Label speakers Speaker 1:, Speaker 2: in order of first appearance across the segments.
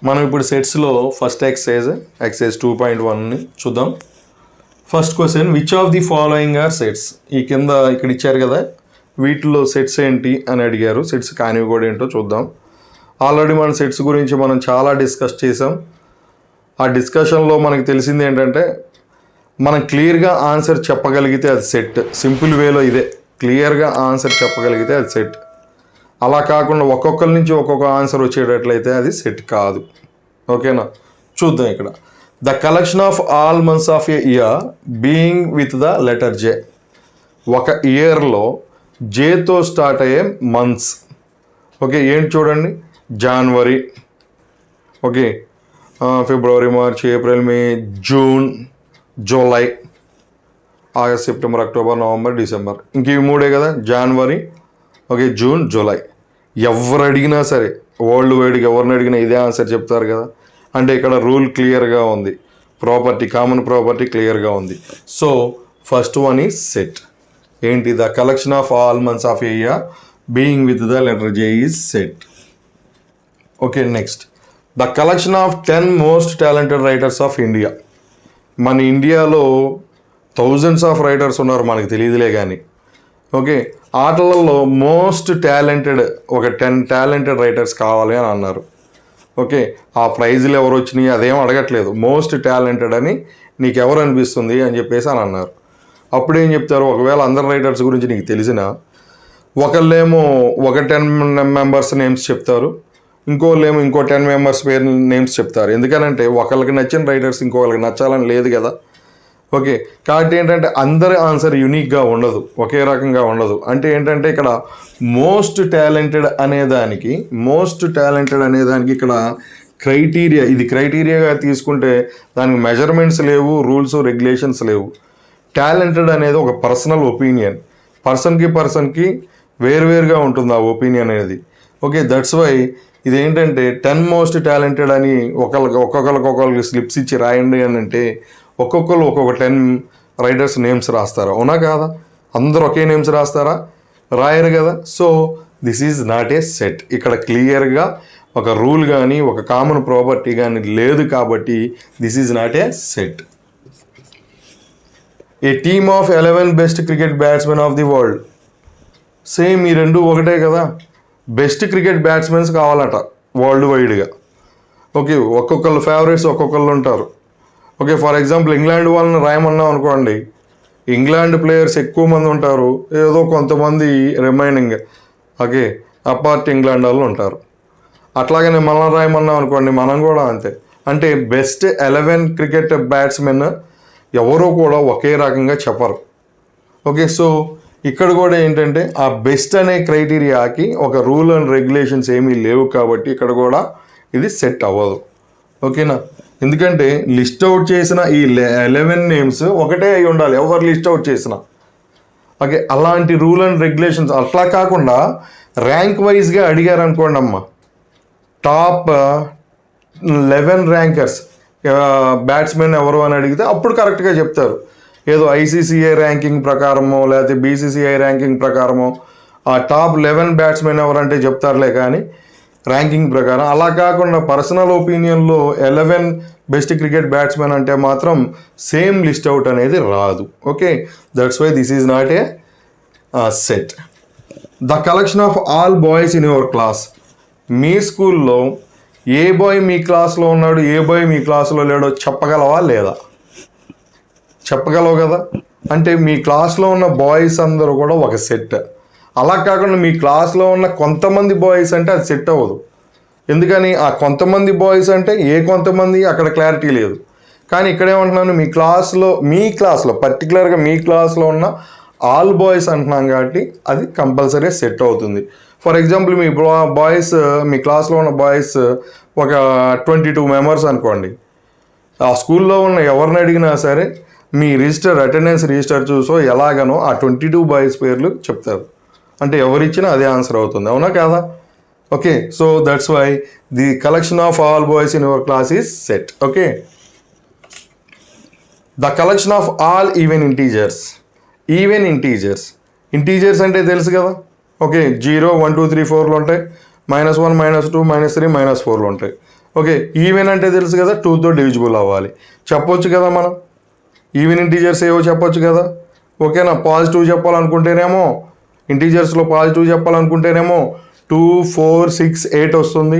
Speaker 1: మనం ఇప్పుడు సెట్స్లో first exercise 2.1ని చూద్దాం. First question, which of the following are sets? ఈ కింద ఇక్కడ ఇచ్చారు కదా, వీటిలో సెట్స్ ఏంటి అని అడిగారు. సెట్స్ కానివి కూడా ఏంటో చూద్దాం. ఆల్రెడీ మన సెట్స్ గురించి మనం చాలా డిస్కస్ చేసాం. ఆ డిస్కషన్లో మనకు తెలిసింది ఏంటంటే, మనం క్లియర్గా ఆన్సర్ చెప్పగలిగితే అది సెట్. సింపుల్ వేలో ఇదే, క్లియర్గా ఆన్సర్ చెప్పగలిగితే అది సెట్. అలా కాకుండా ఒక్కొక్కరి నుంచి ఒక్కొక్క ఆన్సర్ వచ్చేటట్లయితే అది సెట్ కాదు. ఓకేనా? చూద్దాం ఇక్కడ. The collection of all months of a year being with the letter J. ఒక ఇయర్లో జేతో స్టార్ట్ అయ్యే మంత్స్. ఓకే, ఏంటి చూడండి. January, okay, February, March, April, May, June, July, August, September, October, November, December. ఇంక ఇవి మూడే కదా, జనవరి, ఓకే, జూన్, జూలై. ఎవరు అడిగినా సరే, వరల్డ్ వైడ్గా ఎవరిని అడిగినా ఇదే ఆన్సర్ చెప్తారు కదా. అంటే ఇక్కడ రూల్ క్లియర్గా ఉంది, ప్రాపర్టీ, కామన్ ప్రాపర్టీ క్లియర్గా ఉంది. So first one is set. ఏంటి? The collection of all months of a year being with the letter J is set. Okay, next. The collection of 10 most talented writers of India. మన ఇండియాలో thousands of writers ఉన్నారు, మనకు తెలియదులే కానీ. Okay, ఆటలలో most talented ఒక 10 talented writers కావాలి అని అన్నారు. ఓకే, ఆ ప్రైజులు ఎవరు వచ్చినాయి అదేం అడగట్లేదు, మోస్ట్ టాలెంటెడ్ అని నీకు ఎవరు అనిపిస్తుంది అని చెప్పేసి అని అన్నారు. అప్పుడేం చెప్తారు, ఒకవేళ అందరు రైటర్స్ గురించి నీకు తెలిసిన ఒకళ్ళేమో ఒక 10 మెంబర్స్ నేమ్స్ చెప్తారు, ఇంకోళ్ళేమో ఇంకో 10 మెంబర్స్ పేరు నేమ్స్ చెప్తారు. ఎందుకనంటే ఒకళ్ళకి నచ్చిన రైటర్స్ ఇంకొకరికి నచ్చాలని లేదు కదా. ఓకే, కాబట్టి ఏంటంటే అందరి ఆన్సర్ యూనిక్గా ఉండదు, ఒకే రకంగా ఉండదు. అంటే ఏంటంటే ఇక్కడ మోస్ట్ టాలెంటెడ్ అనేదానికి ఇక్కడ క్రైటీరియా, ఇది క్రైటీరియాగా తీసుకుంటే దానికి మెజర్మెంట్స్ లేవు, రూల్స్ రెగ్యులేషన్స్ లేవు. టాలెంటెడ్ అనేది ఒక పర్సనల్ ఒపీనియన్, పర్సన్కి వేరువేరుగా ఉంటుంది ఆ ఒపీనియన్ అనేది. ఓకే, దట్స్ వై ఇదేంటంటే 10 మోస్ట్ టాలెంటెడ్ అని ఒక్కొక్కరికి స్లిప్స్ ఇచ్చి రాయండి అని అంటే ఒక్కొక్కరు ఒక్కొక్క 10 రైటర్స్ నేమ్స్ రాస్తారు. అవునా కాదా? అందరూ ఒకే నేమ్స్ రాస్తారా? రాయరు కదా. So this is not a set. ఇక్కడ క్లియర్గా ఒక రూల్ కానీ ఒక కామన్ ప్రాపర్టీ కానీ లేదు, కాబట్టి this is not a set. A team of 11 best cricket batsmen of the world. Same ఈ రెండు ఒకటే కదా. బెస్ట్ క్రికెట్ బ్యాట్స్మెన్స్ కావాలట వరల్డ్ వైడ్గా. ఓకే, ఒక్కొక్కళ్ళు ఫేవరెట్స్ ఒక్కొక్కళ్ళు ఉంటారు. ఓకే, ఫర్ ఎగ్జాంపుల్ ఇంగ్లాండ్ వాళ్ళని రాయమన్నాం అనుకోండి, ఇంగ్లాండ్ ప్లేయర్స్ ఎక్కువ మంది ఉంటారు, ఏదో కొంతమంది రిమైనింగ్, ఓకే, అపార్ట్ ఇంగ్లాండ్ వాళ్ళు ఉంటారు. అట్లాగనే మనం రాయమన్నాం అనుకోండి, మనం కూడా అంతే. అంటే బెస్ట్ 11 క్రికెట్ బ్యాట్స్మెన్ ఎవరో కూడా ఒకే రకంగా చెప్పరు. ఓకే, సో ఇక్కడ కూడా ఏంటంటే ఆ బెస్ట్ అనే క్రైటీరియాకి ఒక రూల్ అండ్ రెగ్యులేషన్స్ ఏమీ లేవు, కాబట్టి ఇక్కడ కూడా ఇది సెట్ అవ్వదు. ఓకేనా? ఎందుకంటే లిస్ట్ అవుట్ చేసిన ఈ 11 నేమ్స్ ఒకటే అయి ఉండాలి, ఎవరు లిస్ట్ అవుట్ చేసిన. ఓకే, అలాంటి రూల్ అండ్ రెగ్యులేషన్స్ అట్లా కాకుండా ర్యాంక్ వైజ్గా అడిగారు అనుకోండి అమ్మ, టాప్ 11 ర్యాంకర్స్ బ్యాట్స్మెన్ ఎవరు అని అడిగితే అప్పుడు కరెక్ట్గా చెప్తారు. ఏదో ఐసీసీఐ ర్యాంకింగ్ ప్రకారమో లేకపోతే బీసీసీఐ ర్యాంకింగ్ ప్రకారమో ఆ టాప్ 11 బ్యాట్స్మెన్ ఎవరంటే చెప్తారులే, కానీ ర్యాంకింగ్ ప్రకారం అలా కాకుండా పర్సనల్ ఒపీనియన్లో 11 బెస్ట్ క్రికెట్ బ్యాట్స్మెన్ అంటే మాత్రం సేమ్ లిస్ట్ అవుట్ అనేది రాదు. Okay, that's why this is not a set. The collection of all boys in your class. మీ స్కూల్లో ఏ బాయ్ మీ క్లాస్లో ఉన్నాడు, ఏ బాయ్ మీ క్లాస్లో లేడో చెప్పగలవా లేదా? చెప్పగలవు కదా. అంటే మీ క్లాస్లో ఉన్న బాయ్స్ అందరూ కూడా ఒక సెట్. అలా కాకుండా మీ క్లాస్లో ఉన్న కొంతమంది బాయ్స్ అంటే అది సెట్ అవ్వదు. ఎందుకని? ఆ కొంతమంది బాయ్స్ అంటే ఏ కొంతమంది అక్కడ క్లారిటీ లేదు. కానీ ఇక్కడ ఏమంటున్నాను, మీ క్లాస్లో పర్టికులర్గా మీ క్లాస్లో ఉన్న ఆల్ బాయ్స్ అంటున్నాం కాబట్టి అది కంపల్సరీ సెట్ అవుతుంది. ఫర్ ఎగ్జాంపుల్ మీ బాయ్స్, మీ క్లాస్లో ఉన్న బాయ్స్ ఒక 22 మెంబర్స్ అనుకోండి. ఆ స్కూల్లో ఉన్న ఎవరిని అడిగినా సరే మీ అటెండెన్స్ రిజిస్టర్ చూసో ఎలాగనో ఆ 22 బాయ్స్ పేర్లు చెప్తారు. అంటే ఎవరిచ్చినా అదే ఆన్సర్ అవుతుంది. అవునా కాదా? Okay, so that's why the collection of all boys in your class is set. Okay, the collection of all even integers. Integers అంటే తెలుసు కదా. ఓకే, 0, 1, 2, 3, 4లు ఉంటాయి, -1, -2, -3, -4లు ఉంటాయి. ఓకే, ఈవెన్ అంటే తెలుసు కదా, 2తో డివిజిబుల్ అవ్వాలి. చెప్పొచ్చు కదా మనం, ఈవెన్ ఇంటీజర్స్ ఏవో చెప్పొచ్చు కదా. ఓకేనా, పాజిటివ్ చెప్పాలనుకుంటేనేమో, ఇంటీజర్స్లో పాజిటివ్ చెప్పాలనుకుంటేనేమో 2, 4, 6, 8 వస్తుంది.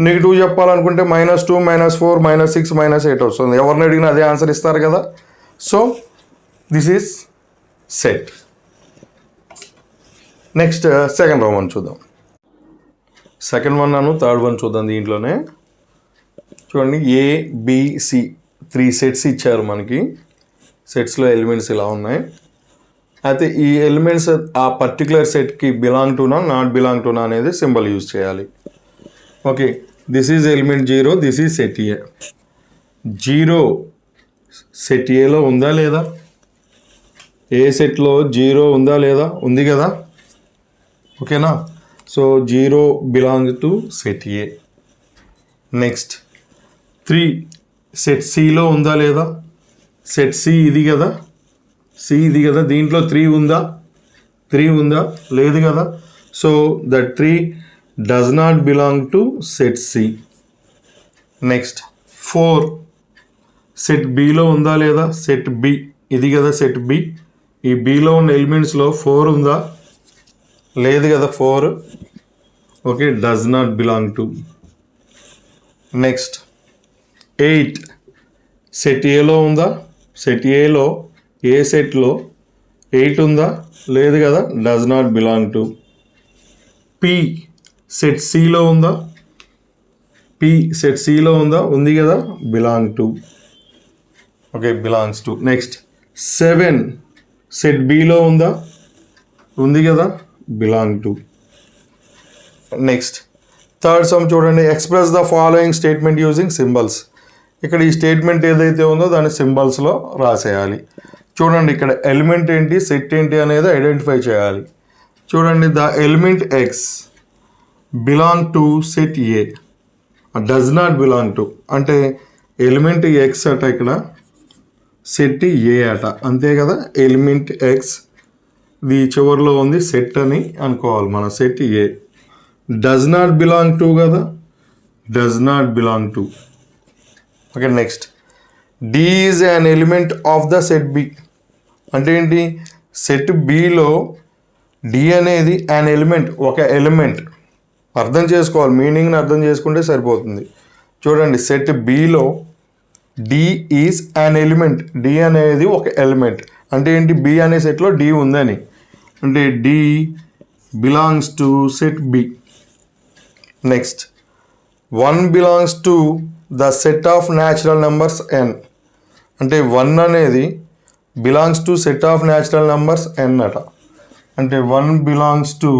Speaker 1: నెగిటివ్ చెప్పాలనుకుంటే -2, -4, -6, -8 వస్తుంది. ఎవరిని అడిగినా అదే ఆన్సర్ ఇస్తారు కదా. So this is set. Next second one చూద్దాం. సెకండ్ వన్ థర్డ్ వన్ చూద్దాం. దీంట్లోనే చూడండి, ABC 3 సెట్స్ ఇచ్చారు మనకి. సెట్స్లో ఎలిమెంట్స్ ఇలా ఉన్నాయి. అయితే ఈ ఎలిమెంట్స్ ఆ పర్టికులర్ సెట్కి బిలాంగ్ టునా నాట్ బిలాంగ్ టునా అనేది సింబల్ యూజ్ చేయాలి. Okay, this is element 0, this is set A. 0 set ఏలో ఉందా లేదా? ఏ సెట్లో 0 ఉందా లేదా? ఉంది కదా. ఓకేనా, so 0 belong to set A. Next 3 set సిలో ఉందా లేదా? సెట్ సి ఇది కదా, సి ఇది కదా. దీంట్లో 3 ఉందా? 3 ఉందా? లేదు కదా. So that 3 does not belong to set C. Next 4 set below ఉందా లేదా? సెట్ బి ఇది కదా, సెట్ బి. ఈ బిలో ఉన్న ఎలిమెంట్స్లో 4 ఉందా? లేదు కదా, 4. Okay, does not belong to. Next 8 set ఏలో ఉందా? సెట్ ఏలో ఏ సెట్లో 8 ఉందా? లేదు కదా, does not belong to. P set సిలో ఉందా? పి సెట్ సిలో ఉందా? ఉంది కదా, belong to. Okay, belongs to. Next 7 set below ఉందా? ఉంది కదా, belong to. Next third sum చూడండి, express the following statement using symbols. ఇక్కడ ఈ స్టేట్మెంట్ ఏదైతే ఉందో దాన్ని సింబల్స్లో రాసేయాలి. చూడండి, ఇక్కడ ఎలిమెంట్ ఏంటి, సెట్ ఏంటి అనేది ఐడెంటిఫై చేయాలి. చూడండి, the element X belong to set A, does not belong to అంటే ఎలిమెంట్ ఎక్స్ అట, ఇక్కడ సెట్ ఏ అట, అంతే కదా. ఎలిమెంట్ ఎక్స్ ది చివరిలో ఉంది సెట్ అని అనుకోవాలి మనం, set A. Does not belong to కదా, does not belong to. Okay, next D is an element of the set B అంటే ఏంటి, సెట్ బిలో డి అనేది అన్ ఎలిమెంట్, ఒక ఎలిమెంట్. అర్థం చేసుకోవాలి, మీనింగ్ని అర్థం చేసుకుంటే సరిపోతుంది. చూడండి, set below D is an element, D అనేది ఒక ఎలిమెంట్ అంటే ఏంటి, బి అనే సెట్లో డి ఉందని అంటే D belongs to set B. Next 1 belongs to the set of natural numbers n అంటే 1 అనేది belongs to set of natural numbers n అట, అంటే 1 belongs to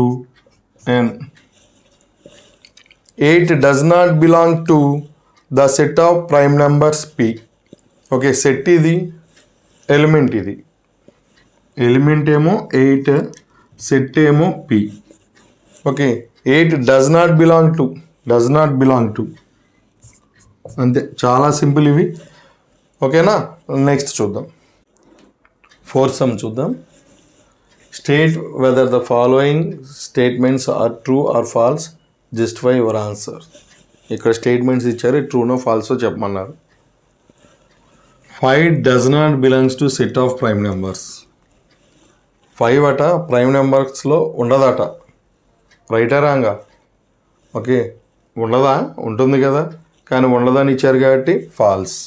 Speaker 1: n. 8 does not belong to the set of prime numbers p. Okay, set ఇది, element ఇది. Element ఏమో 8, set ఏమో p. Okay, 8 does not belong to, does not belong to, అంతే, చాలా simple ఇవి. ఓకేనా, నెక్స్ట్ చూద్దాం. ఫోర్త్ సమ్ చూద్దాం. State whether the following statements are true or false, justify your answer. ఇక్కడ స్టేట్మెంట్స్ ఇచ్చారు, ట్రూనో ఫాల్సో చెప్పమన్నారు. 5 does not belongs to set of prime numbers. 5 అట ప్రైమ్ నెంబర్స్లో ఉండదట, రైటా రాంగా? ఓకే, ఉండదా? ఉంటుంది కదా, కానీ ఉండదని ఇచ్చారు కాబట్టి ఫాల్స్.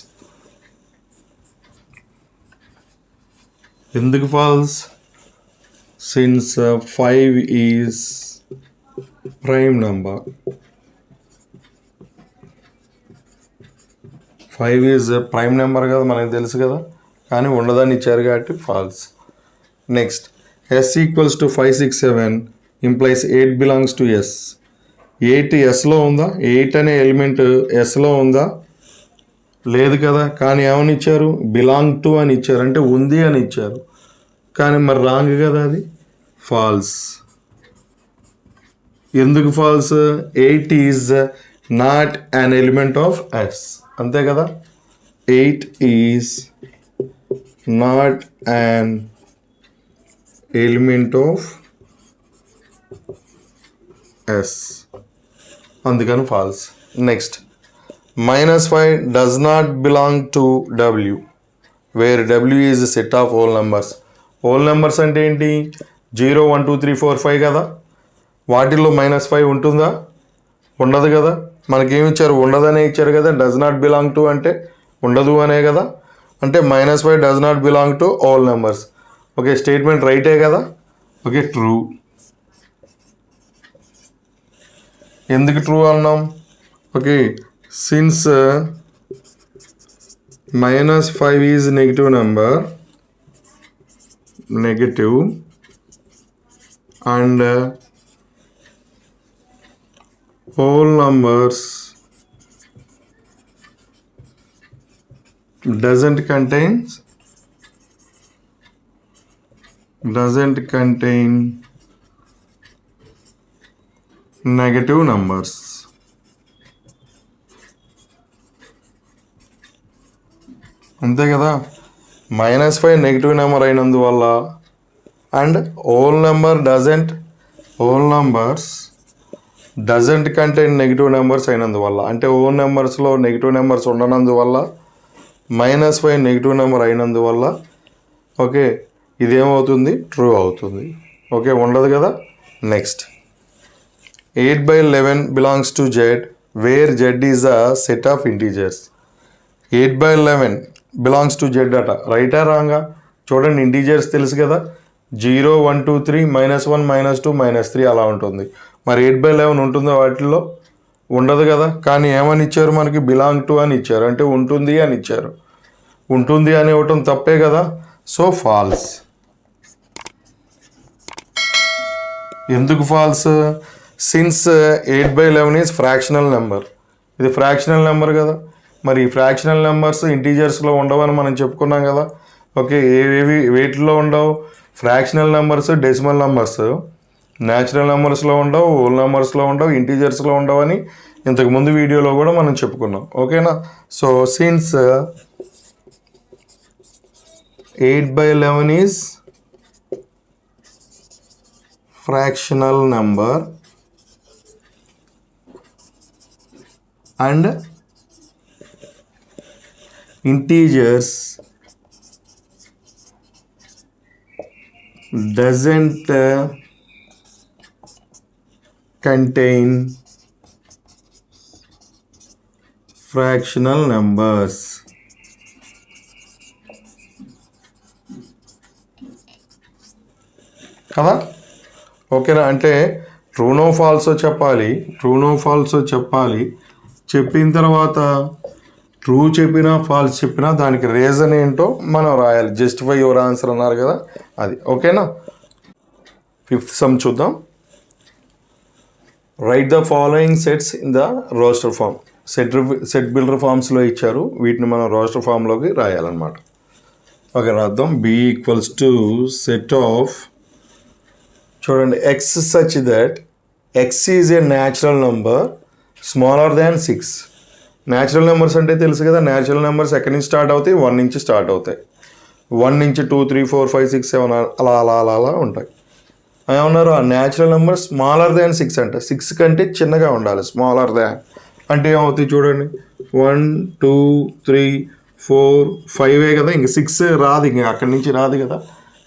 Speaker 1: ఎందుకు false? Since 5 is prime number. 5 is prime number కదా, మనకు తెలుసు కదా, కానీ ఉండదని ఇచ్చారు కాబట్టి false. Next s equals to 5, 6, 7 implies 8 belongs to s. 8 ఎస్లో ఉందా? 8 అనే ఎలిమెంట్ ఎస్లో ఉందా? లేదు కదా, కానీ ఏమని ఇచ్చారు, బిలాంగ్ టు అని ఇచ్చారు, అంటే ఉంది అని ఇచ్చారు. కానీ మరి రాంగ్ కదా, అది ఫాల్స్. ఎందుకు false? 8 is not an element of S, అంతే కదా. 8 is not an element of S, అందుకని false. Next -5 does not belong to W, where W is a set of whole numbers. Whole numbers అంటే ఏంటి? 0 1 2 3 4 5 కదా. వాటిల్లో -5 ఉంటుందా? ఉండదు కదా. మనకేమి ఇచ్చారు? ఉండదనే ఇచ్చారు కదా. డస్ నాట్ బిలాంగ్ టు అంటే ఉండదు అనే కదా. అంటే -5 does not belong to all numbers. Okay, statement రైటే కదా. Okay, true. ఎందుకు ట్రూ అన్నాం? Okay, since -5 is negative number, negative, and whole numbers doesn't contain negative numbers. అంతే కదా. -5 నెగిటివ్ నెంబర్ అయినందువల్ల and whole numbers doesn't contain negative numbers అయినందువల్ల, అంటే whole నెంబర్స్లో నెగిటివ్ నెంబర్స్ ఉండనందువల్ల -5 నెగిటివ్ నెంబర్ అయినందువల్ల ఓకే ఇదేమవుతుంది? ట్రూ అవుతుంది. ఓకే, ఉండదు కదా. Next 8/11 belongs to Z, where Z is a set of integers. 8/11 belongs to Z అట. రైటా రాంగా? చూడండి, ఇంటీజర్స్ తెలుసు కదా. 0 1 2 3 -1 -2 -3 అలా ఉంటుంది. మరి 8/11 ఉంటుందో వాటిల్లో? ఉండదు కదా. కానీ ఏమని ఇచ్చారు మనకి? బిలాంగ్ టు అని ఇచ్చారు, అంటే ఉంటుంది అని ఇచ్చారు. ఉంటుంది అని ఇవ్వటం తప్పే కదా. So false. ఎందుకు false? Since 8/11 is fractional number. ఇది ఫ్రాక్షనల్ నెంబర్ కదా. మరి ఫ్రాక్షనల్ నెంబర్స్ ఇంటీజర్స్లో ఉండవని మనం చెప్పుకున్నాం కదా. ఓకే, ఏవి వేటిలో ఉండవు? Fractional numbers, decimal numbers natural నెంబర్స్లో ఉండవు, హోల్ నెంబర్స్లో ఉండవు, ఇంటీజర్స్లో ఉండవని ఇంతకుముందు వీడియోలో కూడా మనం చెప్పుకున్నాం. ఓకేనా. So since 8/11 is fractional number and integers doesn't contain fractional numbers. కదా. ఓకేనా. అంటే ట్రూనో ఫాల్సో చెప్పాలి. చెప్పిన తర్వాత ట్రూ చెప్పినా ఫాల్స్ చెప్పినా దానికి రీజన్ ఏంటో మనం రాయాలి. జస్టిఫై యువర్ ఆన్సర్ అన్నారు కదా, అది. ఓకేనా. 5th సమ్ చూద్దాం. Write the following sets in the roster form. Set builder ఫామ్స్లో ఇచ్చారు, వీటిని మనం రోస్టర్ ఫామ్లోకి రాయాలన్నమాట. ఓకే, రాద్దాం. B = సెట్ ఆఫ్, చూడండి, x such that x is a natural number smaller than 6. Natural numbers అంటే తెలుసు కదా. న్యాచురల్ నెంబర్స్ ఎక్కడి నుంచి స్టార్ట్ అవుతాయి? 1 నుంచి స్టార్ట్ అవుతాయి. 1 నుంచి 2 3 4 5 6 7 అలా అలా అలా అలా ఉంటాయి. ఏమన్నారు? ఆ న్యాచురల్ నెంబర్ స్మాలర్ దాన్ 6 అంట. 6 కంటే చిన్నగా ఉండాలి. స్మాలర్ దాన్ అంటే ఏమవుతాయి? చూడండి, 1 2 3 4 5 కదా. ఇంక 6 రాదు, ఇంక అక్కడి నుంచి రాదు కదా.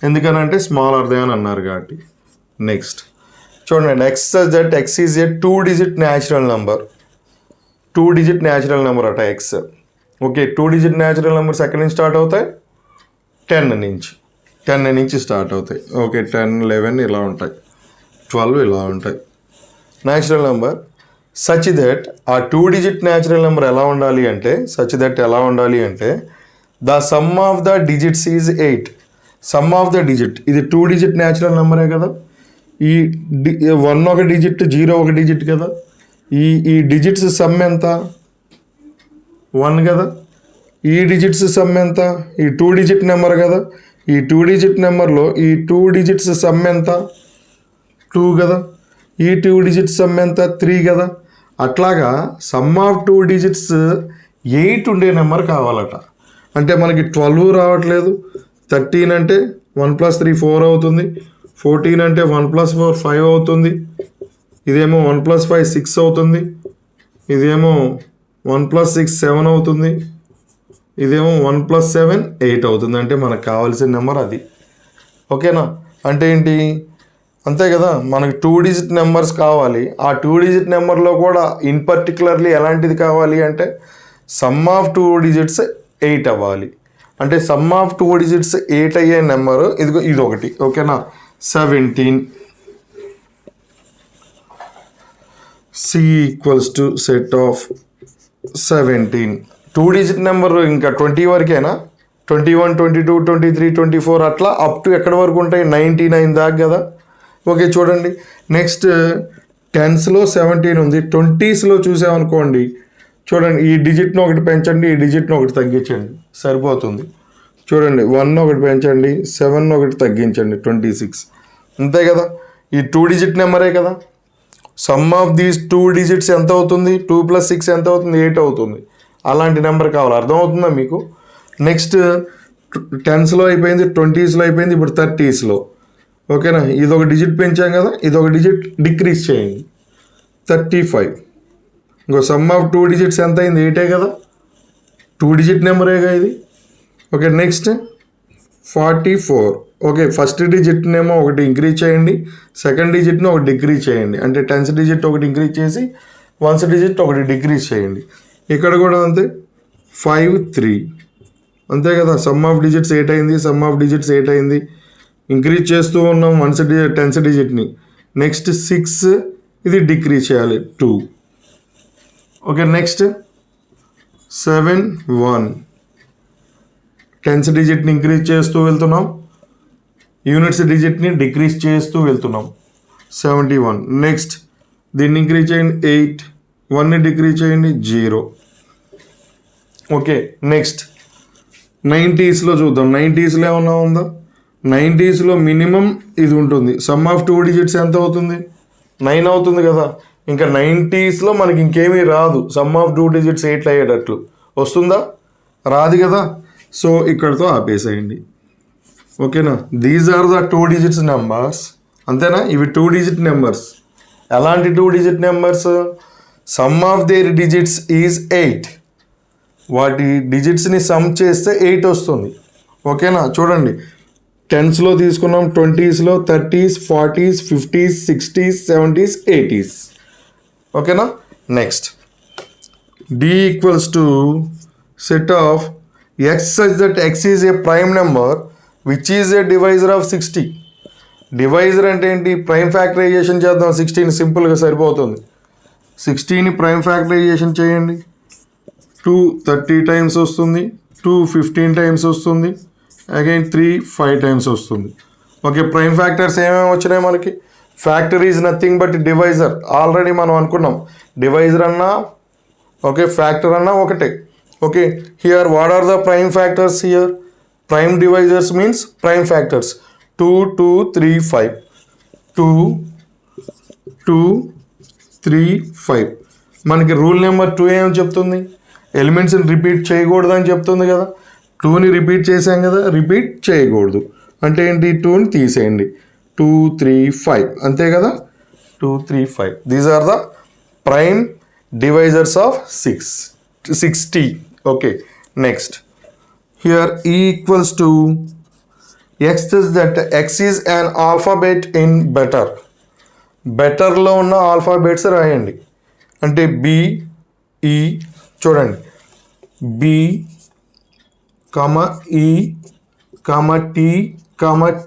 Speaker 1: ఎందుకనంటే స్మాలర్ దాన్ అన్నారు కాబట్టి. నెక్స్ట్ చూడండి, x such that x is A 2-digit natural number. 2-digit natural number అట x. Okay, 2-digit natural numbers ఎక్కడి నుంచి స్టార్ట్ అవుతాయి? 10 నుంచి స్టార్ట్ అవుతాయి. ఓకే, 10 11 ఇలా ఉంటాయి, 12 ఇలా ఉంటాయి. న్యాచురల్ నెంబర్ సచ్ దట్ ఆ 2-digit న్యాచురల్ నెంబర్ ఎలా ఉండాలి అంటే the sum of the digits is 8. Some of the digit, ఇది 2-digit న్యాచురల్ నెంబరే కదా. ఈ 1 ఒక డిజిట్, 0 ఒక డిజిట్ కదా. ఈ డిజిట్స్ సమ్ ఎంత? 1 కదా. ఈ డిజిట్స్ సమ్ ఎంత? ఈ 2-digit నెంబర్ కదా. ఈ 2-digit నెంబర్లో ఈ 2 digits సమ్ ఎంత? 2 కదా. ఈ 2 digits సమ్ ఎంత? 3 కదా. అట్లాగా సమ్ ఆఫ్ 2 digits 8 ఉండే నెంబర్ కావాలట. అంటే మనకి 12 రావట్లేదు. 13 అంటే 1 + 3 4 అవుతుంది. 14 అంటే 1 + 4 5 అవుతుంది. ఇదేమో 1 + 5 6 అవుతుంది. ఇదేమో 1 + 6 7 అవుతుంది, ఇదేమో 1 + 7 8 అవుతుంది. అంటే మనకు కావాల్సిన నెంబర్ అది. ఓకేనా? అంటే ఏంటి, అంతే కదా, మనకి 2 డిజిట్ నెంబర్స్ కావాలి. ఆ 2 డిజిట్ నెంబర్లో కూడా ఇన్ పర్టికులర్లీ ఎలాంటిది కావాలి అంటే సమ్ ఆఫ్ 2 డిజిట్స్ 8 అవ్వాలి. అంటే సమ్ ఆఫ్ 2 డిజిట్స్ 8 అయ్యే నెంబరు ఇది ఒకటి. ఓకేనా? 17 C = set of 17. 2 digit number ఇంకా 20 వరకేనా? 21, 22, 23, 24 అట్లా అప్ టు ఎక్కడి వరకు ఉంటాయి? 99 దాకా కదా. ఓకే, చూడండి. నెక్స్ట్ 10స్లో 17 ఉంది. 20స్లో చూసామనుకోండి, చూడండి, ఈ డిజిట్ను ఒకటి పెంచండి, ఈ డిజిట్ను ఒకటి తగ్గించండి, సరిపోతుంది. చూడండి, 1 ఒకటి పెంచండి, 7 ఒకటి తగ్గించండి, 26. అంతే కదా, ఈ 2 డిజిట్ నెంబరే కదా. సమ్ ఆఫ్ దీస్ 2 డిజిట్స్ ఎంత అవుతుంది? 2 + 6 ఎంత అవుతుంది? 8 అవుతుంది. అలాంటి నెంబర్ కావాలి. అర్థమవుతుందా మీకు? నెక్స్ట్ 10స్లో అయిపోయింది, 20స్లో అయిపోయింది, ఇప్పుడు 30స్లో. ఓకేనా? ఇది ఒక డిజిట్ పెంచాం కదా, ఇది ఒక డిజిట్ డిక్రీజ్ చేయండి, 35. ఇంకో సమ్ ఆఫ్ 2 డిజిట్స్ ఎంత అయింది? 8 కదా, 2 డిజిట్ నెంబరేగా ఇది. Okay, next 44. ఓకే, ఫస్ట్ డిజిట్నేమో ఒకటి ఇంక్రీజ్ చేయండి, సెకండ్ డిజిట్ని ఒకటి డిక్రీజ్ చేయండి. అంటే 10th డిజిట్ ఒకటి ఇంక్రీజ్ చేసి 1st డిజిట్ ఒకటి డిక్రీజ్ చేయండి. ఇక్కడ కూడా అంతే, 5 3. అంతే కదా, సమ్ ఆఫ్ డిజిట్స్ 8 అయింది, సమ్ ఆఫ్ డిజిట్స్ 8 అయింది. ఇంక్రీజ్ చేస్తూ ఉన్నాం 10th డిజిట్ని. నెక్స్ట్ 6, ఇది డిక్రీజ్ చేయాలి, 2. Okay, next 7 1. 10th డిజిట్ని ఇంక్రీజ్ చేస్తూ వెళ్తున్నాం, యూనిట్స్ డిజిట్ని డిక్రీజ్ చేస్తూ వెళ్తున్నాం, 71. నెక్స్ట్ దీన్ని ఇంక్రీజ్ చేయండి, 8. 1ని డిక్రీజ్ చేయండి, 0. ఓకే, నెక్స్ట్ 90స్లో చూద్దాం. 90స్లో ఏమన్నా ఉందా? 90స్లో మినిమం ఇది ఉంటుంది. సమ్ ఆఫ్ 2 డిజిట్స్ ఎంత అవుతుంది? 9 అవుతుంది కదా. ఇంకా 90స్లో మనకి ఇంకేమీ రాదు. సమ్ ఆఫ్ 2 డిజిట్స్ 8 అయ్యేటట్లు వస్తుందా? రాదు కదా. సో ఇక్కడతో ఆపేసేయండి. ఓకేనా? These are the 2 digits numbers. అంతేనా? ఇవి 2 డిజిట్ నెంబర్స్. ఎలాంటి 2 digit numbers? Sum of their digits is 8. వాటి డిజిట్స్ని సమ్ చేస్తే 8 వస్తుంది. ఓకేనా? చూడండి, 10స్లో తీసుకున్నాం, 20స్లో, 30s, 40s, 50s, 60s, 70s, 80s. ఓకేనా? Next D = set of x such that x is a prime number which is a divisor of 60. Divisor అంటే ఏంటి? Prime factorisation చేద్దాం. 16 సింపుల్గా సరిపోతుంది. 16ని ప్రైమ్ ఫ్యాక్టరైజేషన్ చేయండి. 2 30 టైమ్స్ వస్తుంది, 2 15 టైమ్స్ వస్తుంది, అగైన్ 3 5 టైమ్స్ వస్తుంది. ఓకే, ప్రైమ్ ఫ్యాక్టర్స్ ఏమేమి వచ్చినాయి మనకి? Factor is nothing but divisor. Already మనం అనుకున్నాం, డివైజర్ అన్నా ఓకే, ఫ్యాక్టర్ అన్నా ఒకటే. Okay, here what are the prime factors? Here prime divisors means prime factors. 2 2 3 5. 2 2 3 5. మనకి రూల్ నెంబర్ 2 ఏమని చెప్తుంది? ఎలిమెంట్స్ని రిపీట్ చేయకూడదని చెప్తుంది కదా. 2ని రిపీట్ చేసాం కదా, రిపీట్ చేయకూడదు. అంటే ఏంటి? 2ని తీసేయండి. 2 3 5 అంతే కదా. 2 3 5. These are the prime divisors of 60. Okay, next here E = x such that x is an alphabet in better. బెటర్లో ఉన్న ఆల్ఫాబెట్స్ రాయండి. అంటే B E, చూడండి, B, E, T,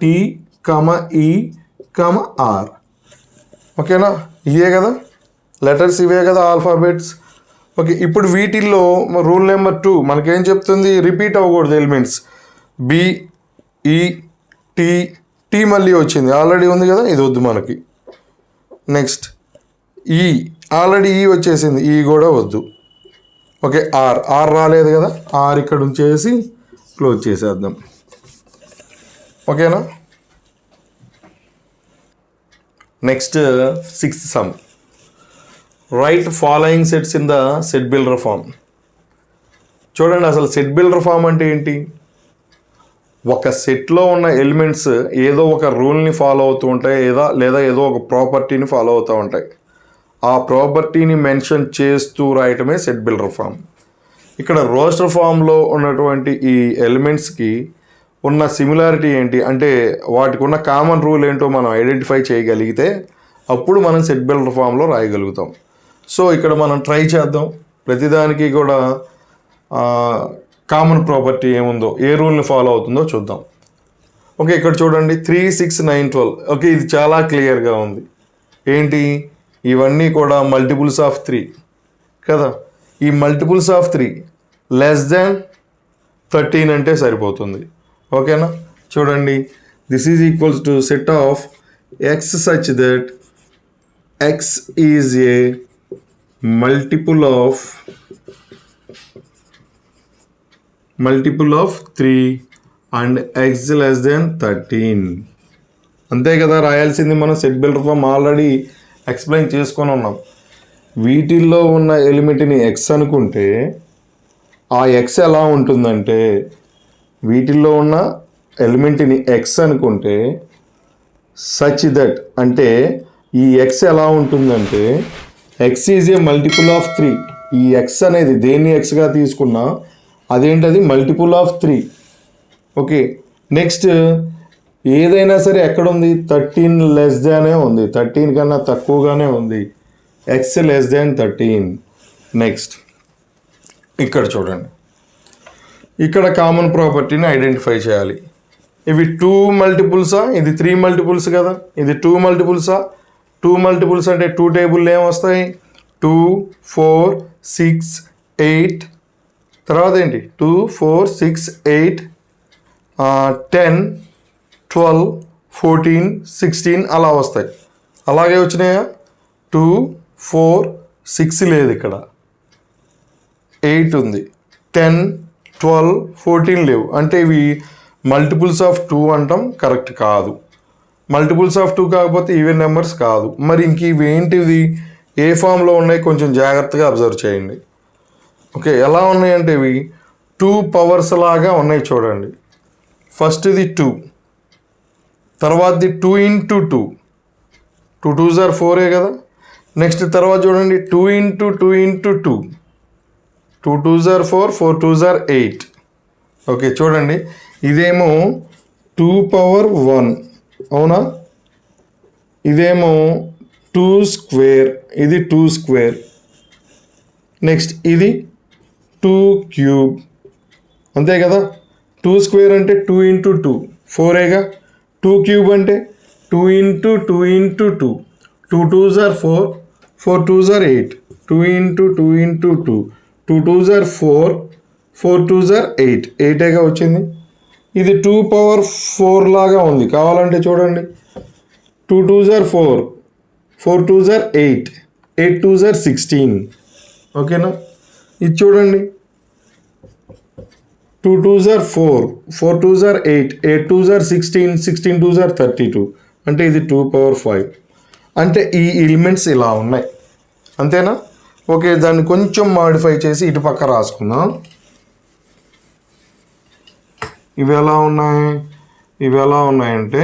Speaker 1: T, E, R. ఓకేనా? ఇవే కదా లెటర్స్, ఇవే కదా ఆల్ఫాబెట్స్. ఓకే, ఇప్పుడు వీటిల్లో రూల్ నెంబర్ 2 మనకేం చెప్తుంది? రిపీట్ అవ్వకూడదు ఎలిమెంట్స్. B E T మళ్ళీ వచ్చింది, ఆల్రెడీ ఉంది కదా, ఇది వద్దు మనకి. నెక్స్ట్ E, ఆల్రెడీ E వచ్చేసింది, E కూడా వద్దు. ఓకే, R రాలేదు కదా, R ఇక్కడ ఉంచేసి క్లోజ్ చేసేద్దాం. ఓకేనా? Next 6th sum. Write following sets in the set builder form. చూడండి, అసలు సెట్ బిల్డర్ ఫామ్ అంటే ఏంటి? ఒక సెట్లో ఉన్న ఎలిమెంట్స్ ఏదో ఒక రూల్ని ఫాలో అవుతూ ఉంటాయి, లేదా ఏదో ఒక ప్రాపర్టీని ఫాలో అవుతూ ఉంటాయి. ఆ ప్రాపర్టీని మెన్షన్ చేస్తూ రాయటమే సెట్ బిల్డర్ ఫామ్. ఇక్కడ రోస్టర్ ఫామ్లో ఉన్నటువంటి ఈ ఎలిమెంట్స్కి ఉన్న సిమిలారిటీ ఏంటి అంటే వాటికి ఉన్న కామన్ రూల్ ఏంటో మనం ఐడెంటిఫై చేయగలిగితే అప్పుడు మనం సెట్ బిల్డర్ ఫామ్లో రాయగలుగుతాం. సో ఇక్కడ మనం ట్రై చేద్దాం. ప్రతిదానికి కూడా కామన్ ప్రాపర్టీ ఏముందో, ఏ రూల్ని ఫాలో అవుతుందో చూద్దాం. ఓకే, ఇక్కడ చూడండి 3, 6, 9, 12. ఓకే, ఇది చాలా క్లియర్గా ఉంది. ఏంటి, ఇవన్నీ కూడా మల్టిపుల్స్ ఆఫ్ 3 కదా. ఈ మల్టిపుల్స్ ఆఫ్ 3 <13 అంటే సరిపోతుంది. ఓకేనా, చూడండి, this is equals to set of X such that X is a multiple of 3 and X <13. అంతే కదా రాయాల్సింది. మనం set builder form already explain చేసుకొని ఉన్నాం. వీటిల్లో ఉన్న ఎలిమెంట్ని ఎక్స్ అనుకుంటే ఆ ఎక్స్ ఎలా ఉంటుందంటే, వీటిల్లో ఉన్న ఎలిమెంట్ని ఎక్స్ అనుకుంటే సచ్ దట్ అంటే ఈ ఎక్స్ ఎలా ఉంటుందంటే X is a multiple of 3. ఈ ఎక్స్ అనేది దేన్ని ఎక్స్గా తీసుకున్నా అదేంటది మల్టిపుల్ ఆఫ్ 3. ఓకే, నెక్స్ట్ ఏదైనా సరే ఎక్కడ ఉంది, 13 లెస్ దానే ఉంది, 13 కన్నా తక్కువగానే ఉంది, ఎక్స్ <13. నెక్స్ట్ ఇక్కడ చూడండి, ఇక్కడ కామన్ ప్రాపర్టీని ఐడెంటిఫై చేయాలి. ఇవి 2 మల్టిపుల్సా, ఇది 3 మల్టిపుల్స్ కదా, ఇది 2 మల్టిపుల్సా. 2 మల్టిపుల్స్ అంటే 2 టేబుల్ ఏమొస్తాయి, 2, 4, 6, 8, తర్వాత ఏంటి 2, 4, 6, 8, 10, 12, 14, 16 అలా వస్తాయి. అలాగే వచ్చినాయా, 2, 4, 6 లేదు, ఇక్కడ 8 ఉంది, 10, 12, 14 లేవు. అంటే ఇవి మల్టిపుల్స్ ఆఫ్ 2 అంటాం, కరెక్ట్ కాదు. మల్టిపుల్స్ ఆఫ్ 2 కాకపోతే ఈవెన్ నెంబర్స్ కాదు. మరి ఇంక ఇవి ఏంటివి, ఏ ఫామ్లో ఉన్నాయి కొంచెం జాగ్రత్తగా అబ్జర్వ్ చేయండి. ఓకే, ఎలా ఉన్నాయంటే ఇవి 2 పవర్స్ లాగా ఉన్నాయి చూడండి. ఫస్ట్ ఇది 2, తర్వాతది 2 into 2, 2 2s are 4 కదా. నెక్స్ట్ తర్వాత చూడండి 2 into 2 into 2, 2 2s are 4, 4 2s are 8. Okay, చూడండి, ఇదేమో 2 power 1 అవునా, ఇదేమో 2 square, ఇది 2 square. నెక్స్ట్ ఇది 2 cube, అంతే కదా. 2 square అంటే 2 into 2, 4ఏగా. 2 cube అంటే 2 into 2 into 2, 2 2s are 4, 4 2s are 8, 2 into 2 into 2, 2 2s are 4, 4 2s are 8, 8ఏగా వచ్చింది. ఇది 2 power 4 లాగా ఉంది, కావాలంటే చూడండి 2 2s are 4, 4 2s are 8, 8 2s are 16. ఓకేనా, ఇది చూడండి 2 2s are 4, 4 2s are 8, 8 2s are 16, 16 2s are 32. అంటే ఇది 2 power 5. అంటే ఈ ఎలిమెంట్స్ ఇలా ఉన్నాయి, అంతేనా. ఓకే, దాన్ని కొంచెం మాడిఫై చేసి ఇటు పక్క రాసుకుందాం. ఇవి ఎలా ఉన్నాయి, ఇవి ఎలా ఉన్నాయంటే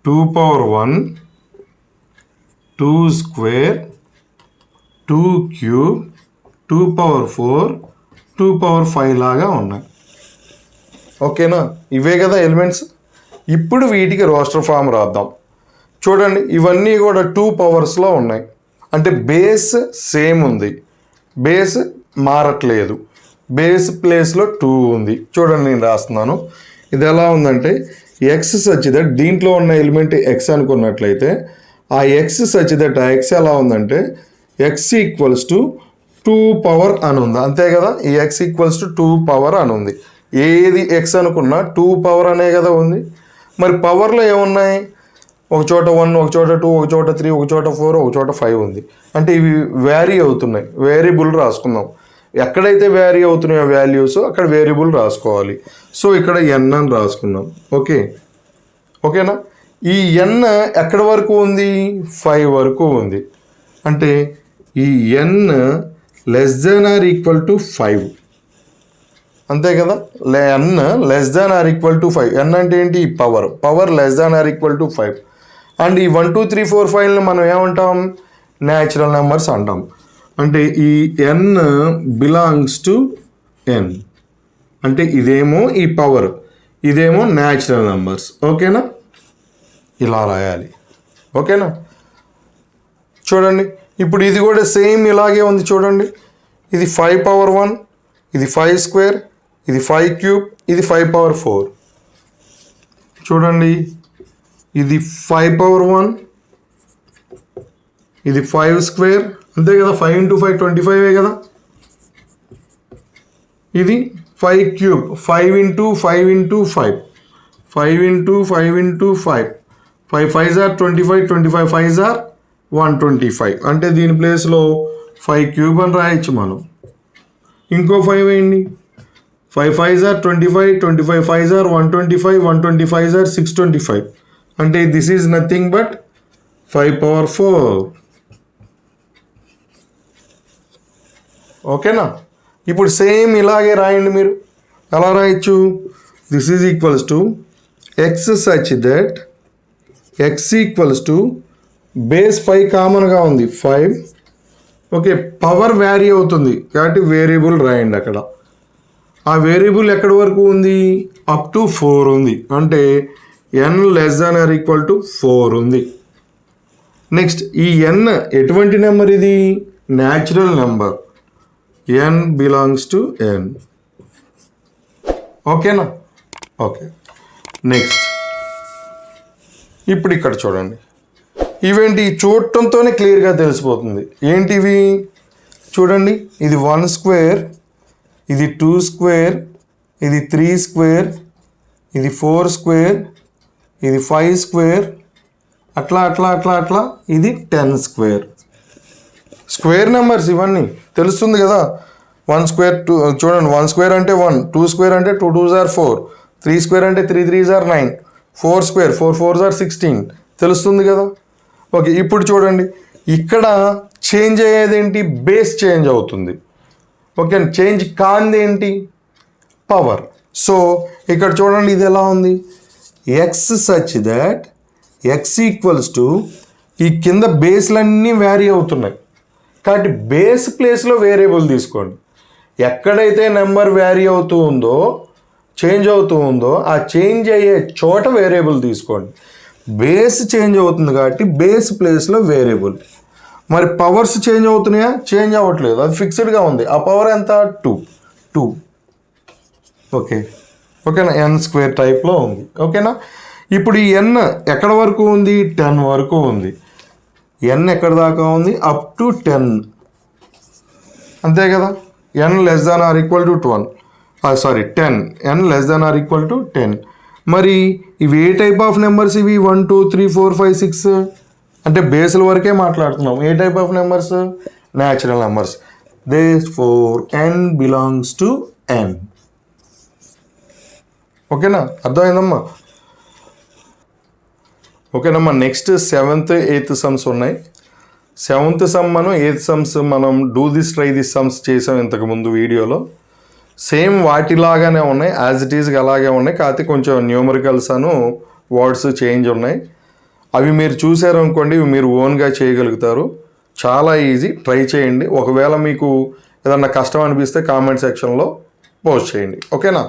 Speaker 1: 2 power 1, 2 square, 2 cube, 2 power 4, 2 power 5 లాగా ఉన్నాయి. ఓకేనా, ఇవే కదా ఎలిమెంట్స్. ఇప్పుడు వీటికి రోస్టర్ ఫామ్ రాద్దాం. చూడండి, ఇవన్నీ కూడా 2 పవర్స్లో ఉన్నాయి. అంటే బేస్ సేమ్ ఉంది, బేస్ మారట్లేదు, బేస్ ప్లేస్లో 2 ఉంది. చూడండి, నేను రాస్తున్నాను. ఇది ఎలా ఉందంటే ఎక్స్ సచ్ దట్, దీంట్లో ఉన్న ఎలిమెంట్ ఎక్స్ అనుకున్నట్లయితే ఆ ఎక్స్ సచ్ దట్, ఆ ఎక్స్ ఎలా ఉందంటే ఎక్స్ ఈక్వల్స్ టు 2 power అని ఉంది, అంతే కదా. ఈ ఎక్స్ ఈక్వల్స్ టు 2 power అని ఉంది. ఏది ఎక్స్ అనుకున్నా 2 power అనే కదా ఉంది. మరి పవర్లో ఏమున్నాయి, ఒక చోట 1, ఒక చోట 2, ఒక చోట 3, ఒక చోట 4, ఒక చోట 5 ఉంది. అంటే ఇవి వ్యారీ అవుతున్నాయి. వేరియబుల్ రాసుకుందాం. ఎక్కడైతే వ్యారీ అవుతున్నాయో వాల్యూస్ అక్కడ వేరియబుల్ రాసుకోవాలి. సో ఇక్కడ n అని రాసుకున్నాం. ఓకేనా. ఈ n ఎక్కడి వరకు ఉంది, 5 వరకు ఉంది. అంటే ఈ n <= 5, అంతే కదా. n <= 5. n అంటే ఏంటి, పవర్ <= 5. అండ్ ఈ 1 2 3 4 5ని మనం ఏమంటాం, న్యాచురల్ నెంబర్స్ అంటాం. అంటే ఈ n బిలాంగ్స్ టు n, అంటే ఇదేమో ఈ పవర్, ఇదేమో న్యాచురల్ నెంబర్స్. ఓకేనా, ఇలా రాయాలి. ఓకేనా, చూడండి ఇప్పుడు ఇది కూడా సేమ్ ఇలాగే ఉంది. చూడండి, ఇది 5 పవర్ 1, ఇది 5 స్క్వేర్, ఇది 5 క్యూబ్, ఇది 5 పవర్ 4. చూడండి, ఇది 5 పవర్ 1, ఇది 5 స్క్వేర్, అంతే కదా, 5 ఇంటూ 5 25 కదా. ఇది 5 cube, 5 into 5 into 5, 5 into 5 into 5, 5 5s are 25, 25 5s are 125. అంటే దీని ప్లేస్లో 5 క్యూబ్ అని రాయొచ్చు మనం. ఇంకో 5 వేయండి, 5 5s are 25, 25 5s are 125, 125s are 625. అంటే this is nothing but 5 power 4. ఓకేనా, ఇప్పుడు సేమ్ ఇలాగే రాయండి. మీరు ఎలా రాయొచ్చు, this is equals to X such that X equals to base 5 కామన్గా ఉంది 5. ఓకే, పవర్ వ్యారీ అవుతుంది కాబట్టి వేరియబుల్ రాయండి అక్కడ. ఆ వేరియబుల్ ఎక్కడి వరకు ఉంది, అప్ టు 4 ఉంది. అంటే n less than or equal to 4 ఉంది. నెక్స్ట్ ఈ n ఎటువంటి నెంబర్, ఇది natural number, n belongs to n. ఓకేనా, ఓకే. నెక్స్ట్ ఇప్పుడు ఇక్కడ చూడండి, ఇవేంటి చూడటంతోనే క్లియర్గా తెలిసిపోతుంది. ఏంటివి చూడండి, ఇది 1 స్క్వేర్, ఇది 2 స్క్వేర్, ఇది 3 స్క్వేర్, ఇది 4 స్క్వేర్, ఇది 5 స్క్వేర్, అట్లా అట్లా అట్లా అట్లా, ఇది 10 స్క్వేర్. స్క్వేర్ నెంబర్స్ ఇవన్నీ తెలుస్తుంది కదా. 1 స్క్వేర్ 2, చూడండి 1 స్క్వేర్ అంటే 1, 2 స్క్వేర్ అంటే 2 2s are 4, 3 స్క్వేర్ అంటే 3 3s are 9, 4 square 4 4s are 16. తెలుస్తుంది కదా. ఓకే, ఇప్పుడు చూడండి ఇక్కడ చేంజ్ అయ్యేది ఏంటి, బేస్ చేంజ్ అవుతుంది. ఓకే, చేంజ్ కాంది ఏంటి, పవర్. సో ఇక్కడ చూడండి ఇది ఎలా ఉంది, X such that X equals to, ఈ కింద బేస్లన్నీ వ్యారీ అవుతున్నాయి కాబట్టి బేస్ ప్లేస్లో వేరియబుల్ తీసుకోండి. ఎక్కడైతే నెంబర్ వ్యారీ అవుతూ ఉందో, చేంజ్ అవుతూ ఉందో, ఆ చేంజ్ అయ్యే చోట వేరియబుల్ తీసుకోండి. బేస్ చేంజ్ అవుతుంది కాబట్టి బేస్ ప్లేస్లో వేరియబుల్. మరి పవర్స్ చేంజ్ అవుతున్నాయా, చేంజ్ అవ్వట్లేదు, అది ఫిక్స్డ్గా ఉంది. ఆ పవర్ ఎంత, 2. ఓకే, ఓకేనా, n స్క్వేర్ టైప్లో ఉంది. ఓకేనా, ఇప్పుడు ఈ n ఎక్కడ వరకు ఉంది, 10 వరకు ఉంది. n ఎక్కడ దాకా ఉంది, అప్ టు 10, అంతే కదా. n less than or equal to 10, n less than or equal to 10. మరి ఇవి ఏ టైప్ ఆఫ్ నెంబర్స్, ఇవి 1 2 3 4 5 6 అంటే బేస్ల వరకే మాట్లాడుతున్నాం. A type of numbers, natural numbers. Therefore n belongs to n. ఓకేనా, అర్థమైందమ్మా. ఓకేనమ్మా, నెక్స్ట్ 7th 8th సమ్స్ ఉన్నాయి. 7th సమ్ మనం 8th సమ్స్ మనం do this try this sums చేసాం ఇంతకుముందు వీడియోలో. సేమ్ వాటిలాగానే ఉన్నాయి, యాజ్ ఇట్ ఈజ్గా అలాగే ఉన్నాయి. కాకపోతే కొంచెం న్యూమరికల్స్ అను వర్డ్స్ చేంజ్ ఉన్నాయి. అవి మీరు చూసారు అనుకోండి, ఇవి మీరు ఓన్గా చేయగలుగుతారు. చాలా ఈజీ, ట్రై చేయండి. ఒకవేళ మీకు ఏదన్నా కష్టం అనిపిస్తే కామెంట్ సెక్షన్లో పోస్ట్ చేయండి. ఓకేనా.